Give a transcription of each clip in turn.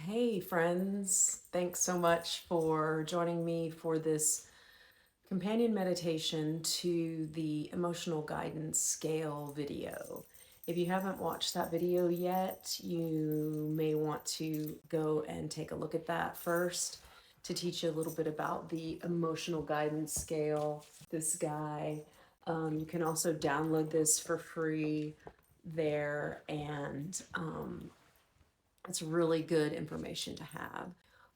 Hey, friends. Thanks so much for joining me for this companion meditation to the emotional guidance scale video. If you haven't watched that video yet, you may want to go and take a look at that first to teach you a little bit about the emotional guidance scale, this guy. You can also download this for free there, and it's really good information to have.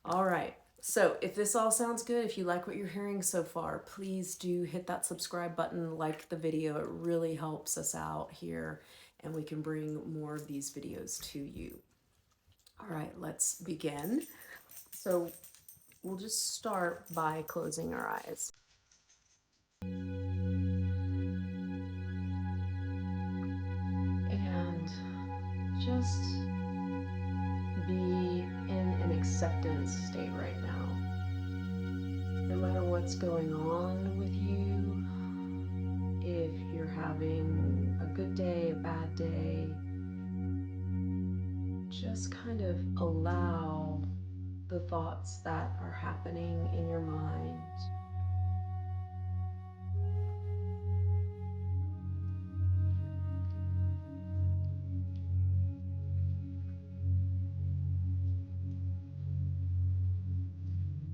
All right. So if this all sounds good, if you like what you're hearing so far, please do hit that subscribe button, like the video. It really helps us out here and we can bring more of these videos to you. All right, let's begin. So we'll just start by closing our eyes. And just be in an acceptance state right now. No matter what's going on with you, if you're having a good day, a bad day, just kind of allow the thoughts that are happening in your mind.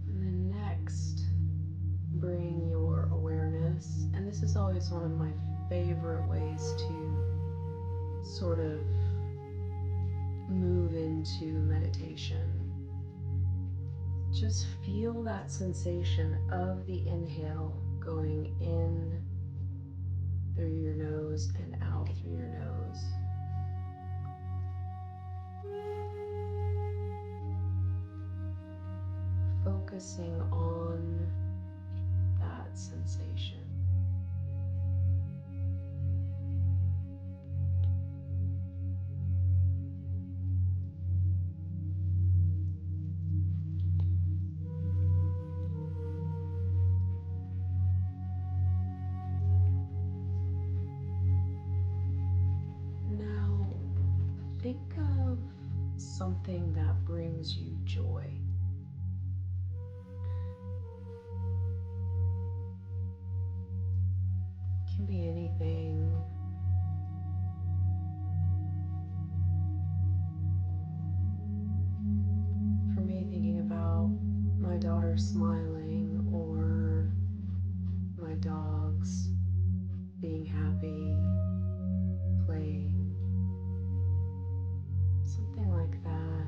And then next, bring your awareness, and this is always one of my favorite ways to sort of move into meditation. Just feel that sensation of the inhale going in through your nose and out through your nose. Focusing on that sensation. Now, think of something that brings you joy. It can be anything. For me, thinking about my daughter smiling or my dogs being happy, playing, something like that.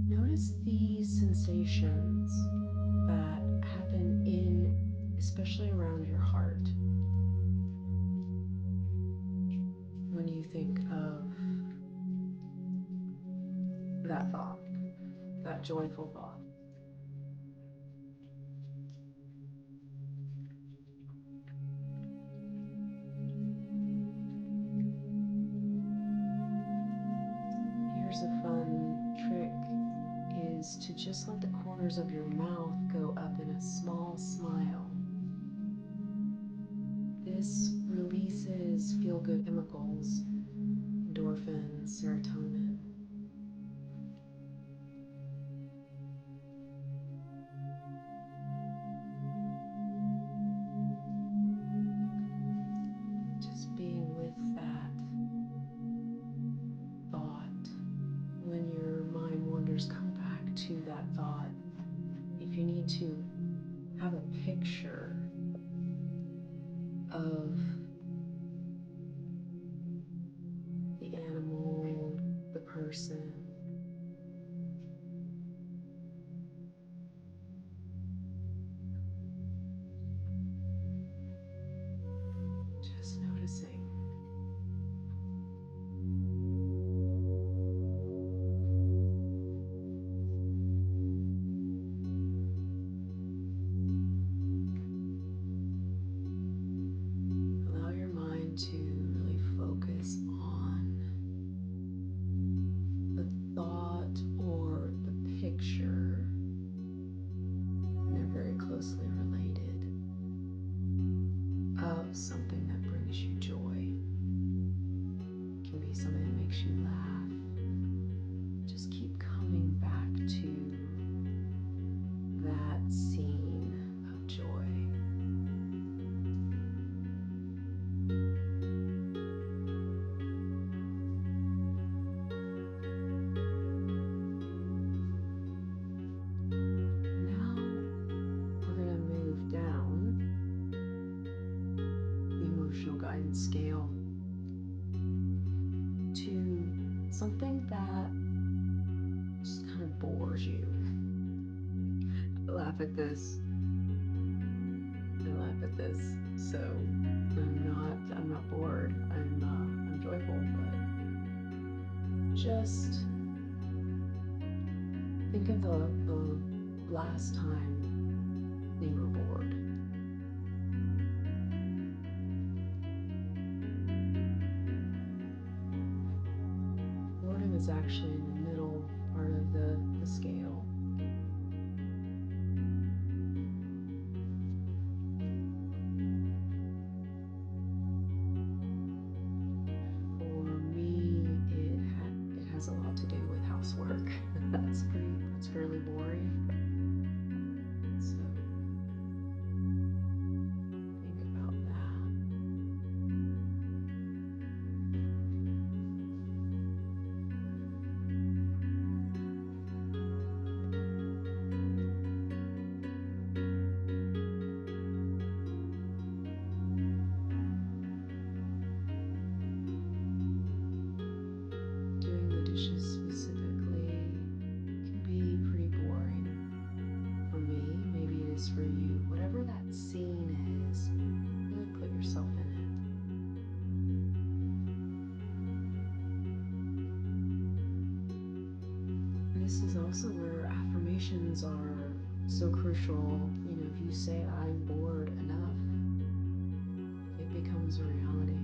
Notice the sensations that happen especially around your heart, when you think of that thought, that joyful thought. Here's a fun trick, is to just let the corners of your mouth go up in a small smile. This releases feel-good chemicals, endorphins, serotonin. Just being with that thought. When your mind wanders, come back to that thought. If you need to, have a picture of the animal, the person. Just noticing. scale to something that just kind of bores you. I laugh at this. So I'm not bored. I'm joyful, but just think of the last time you were bored. Boredom is actually in the middle part of the scale. For me, it has a lot to do with housework. That's fairly boring. So think about that. Doing the dishes specifically can be pretty boring. For me, maybe it is for you. Whatever that scene is, really put yourself in it. This is also where affirmations are so crucial. You know, if you say, I'm bored enough, it becomes a reality.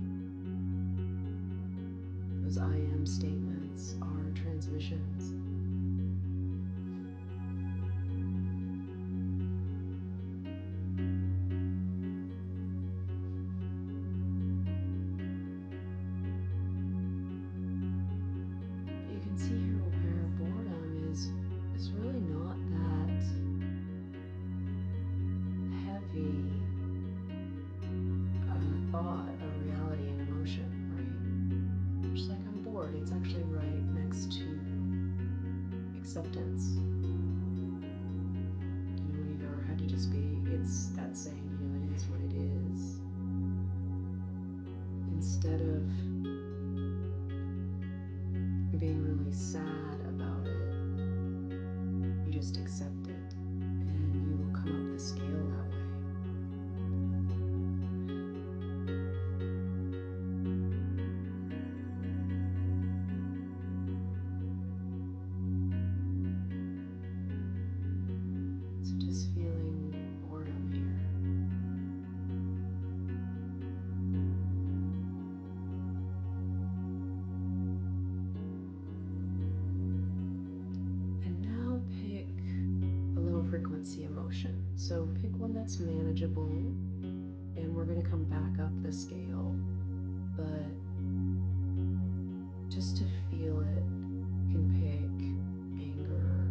Those I am statements are transmissions. You can see here where boredom is really not that heavy a thought, a reality, an emotion, right? Just like I'm bored, it's actually right next to acceptance. You know, when you've ever had to just be, it's that saying, you know, it is what it is. Instead of being really sad about it, you just accept it, and you will come up the scale that way. So just feeling boredom here. And now pick a low frequency emotion. So pick one that's manageable, and we're going to come back up the scale. But just to feel it, you can pick anger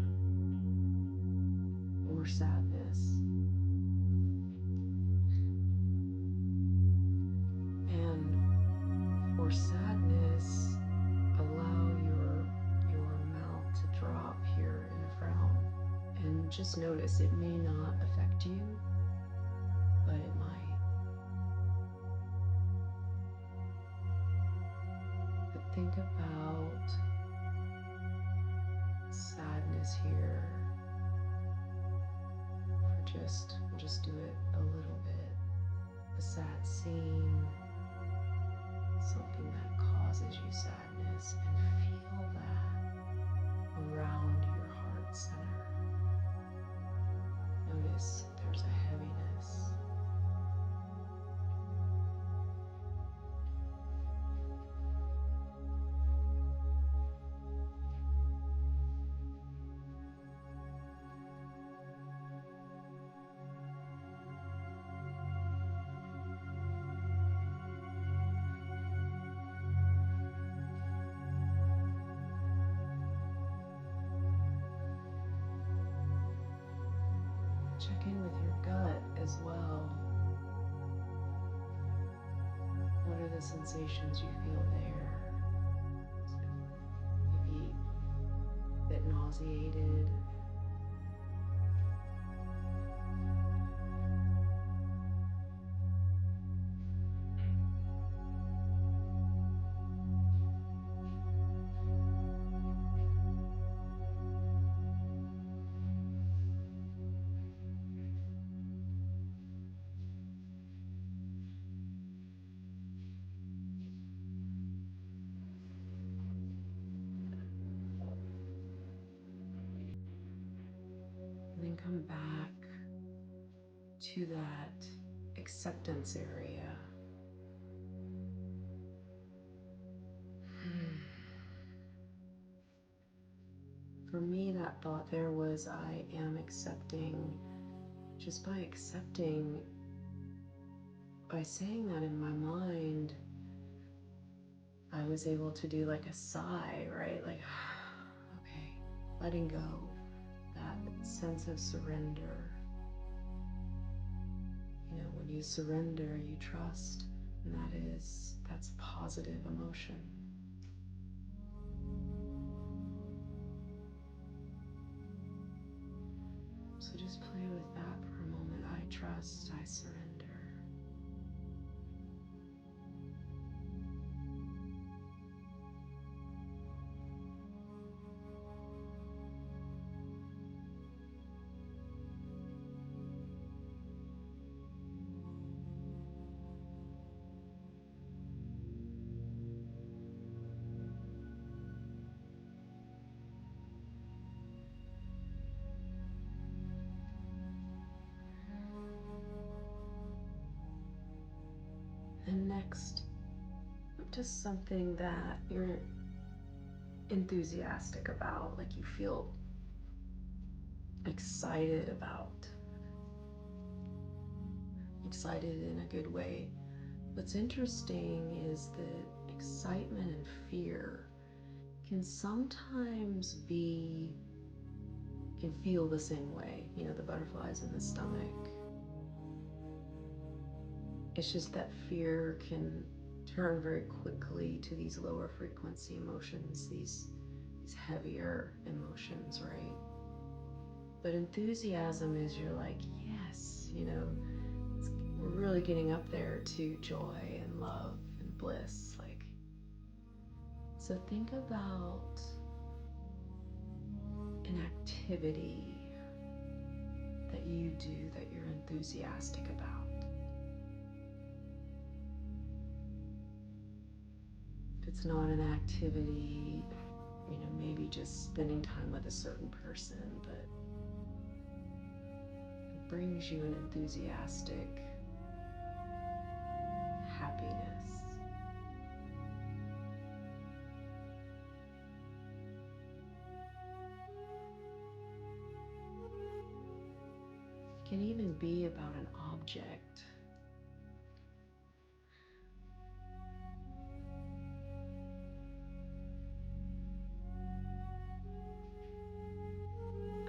or sadness. And for sadness, allow your mouth to drop here in a frown. And just notice it may not affect you, but it might. But think about sadness here for we'll just do it a little bit. A sad scene, something that causes you sadness, and feel that around your heart center. Notice there's a heaviness. Check in with your gut as well. What are the sensations you feel there? Maybe a bit nauseated. to that acceptance area. For me, that thought there was, I am accepting. Just by accepting, by saying that in my mind, I was able to do like a sigh, right? Like, okay, letting go, that sense of surrender. You know, when you surrender, you trust, and that's a positive emotion. So just play with that for a moment. I trust, I surrender. And next, just something that you're enthusiastic about, like you feel excited about. Excited in a good way. What's interesting is that excitement and fear can sometimes can feel the same way, you know, the butterflies in the stomach. It's just that fear can turn very quickly to these lower frequency emotions, these heavier emotions, right? But enthusiasm is, you're like, yes, you know, we're really getting up there to joy and love and bliss. Like, so think about an activity that you do that you're enthusiastic about. If it's not an activity, you know, maybe just spending time with a certain person, but it brings you an enthusiastic happiness. It can even be about an object.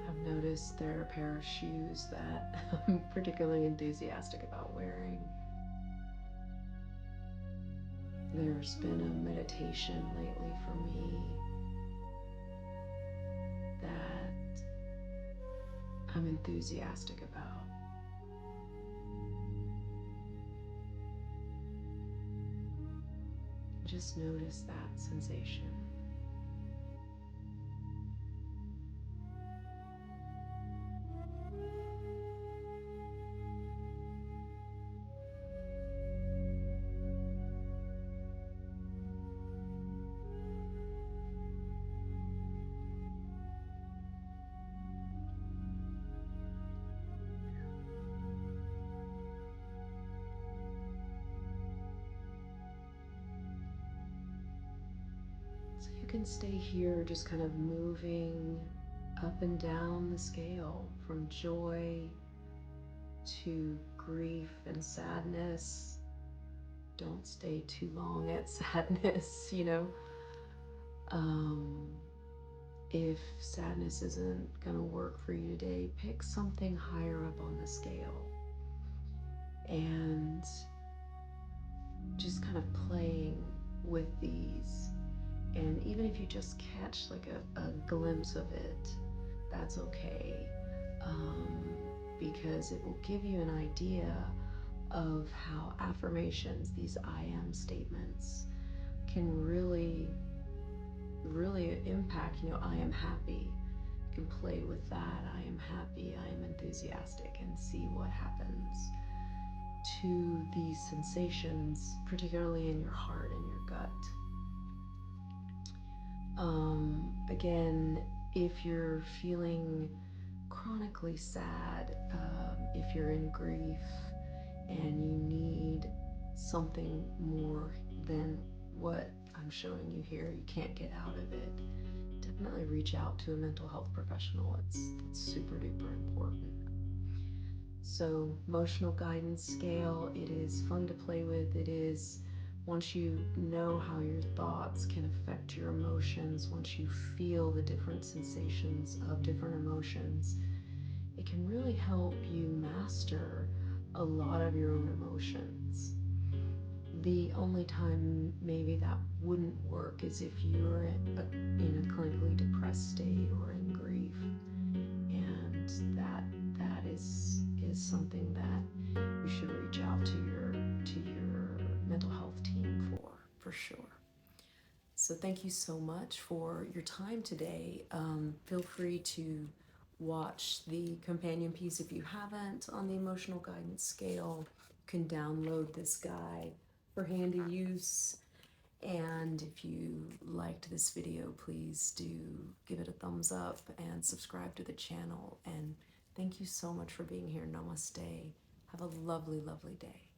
I've noticed there are a pair of shoes that I'm particularly enthusiastic about wearing. There's been a meditation lately for me that I'm enthusiastic about. Just notice that sensation. So you can stay here just kind of moving up and down the scale from joy to grief and sadness. Don't stay too long at sadness, you know. If sadness isn't going to work for you today, pick something higher up on the scale. And just kind of playing with these. And even if you just catch like a glimpse of it, that's okay. Because it will give you an idea of how affirmations, these I am statements, can really impact. You know, I am happy. You can play with that. I am happy, I am enthusiastic, and see what happens to these sensations, particularly in your heart and your gut. Again, if you're feeling chronically sad, if you're in grief and you need something more than what I'm showing you here, you can't get out of it, definitely reach out to a mental health professional. It's super duper important. So, emotional guidance scale, it is fun to play with. It is, once you know how your thoughts can affect your emotions, once you feel the different sensations of different emotions, it can really help you master a lot of your own emotions. The only time maybe that wouldn't work is if you're in a clinically depressed state or in grief, and that is something that you should reach out to your mental health team for sure. So thank you so much for your time today. Feel free to watch the companion piece if you haven't on the emotional guidance scale. You can download this guide for handy use. And if you liked this video, please do give it a thumbs up and subscribe to the channel. And thank you so much for being here. Namaste. Have a lovely, lovely day.